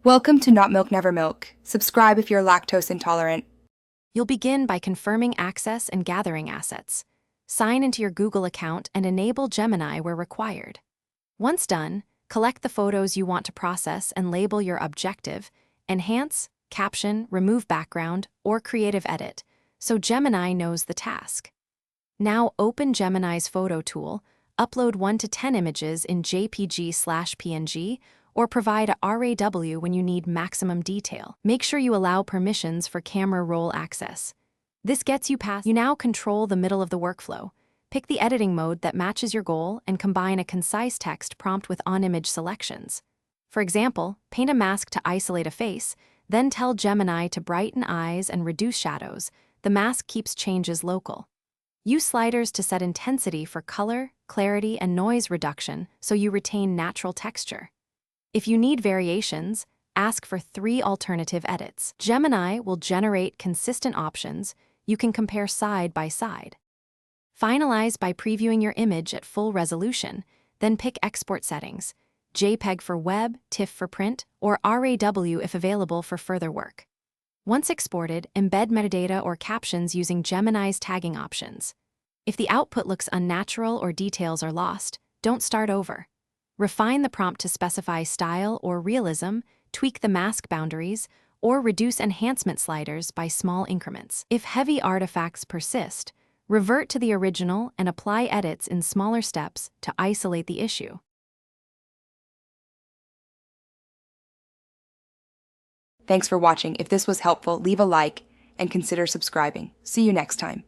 Welcome to Not Milk Never Milk. Subscribe if you're lactose intolerant. You'll begin by confirming access and gathering assets. Sign into your Google account and enable Gemini where required. Once done, collect the photos you want to process and label your objective, enhance, caption, remove background, or creative edit, so Gemini knows the task. Now open Gemini's photo tool, upload 1 to 10 images in JPG/PNG, or provide a RAW when you need maximum detail. Make sure you allow permissions for camera roll access. This gets you past. You now control the middle of the workflow. Pick the editing mode that matches your goal and combine a concise text prompt with on-image selections. For example, paint a mask to isolate a face, then tell Gemini to brighten eyes and reduce shadows. The mask keeps changes local. Use sliders to set intensity for color, clarity, and noise reduction so you retain natural texture. If you need variations, ask for 3 alternative edits. Gemini will generate consistent options you can compare side by side. Finalize by previewing your image at full resolution, then pick export settings, JPEG for web, TIFF for print, or RAW if available for further work. Once exported, embed metadata or captions using Gemini's tagging options. If the output looks unnatural or details are lost, don't start over. Refine the prompt to specify style or realism, tweak the mask boundaries, or reduce enhancement sliders by small increments. If heavy artifacts persist, revert to the original and apply edits in smaller steps to isolate the issue. Thanks for watching. If this was helpful, leave a like and consider subscribing. See you next time.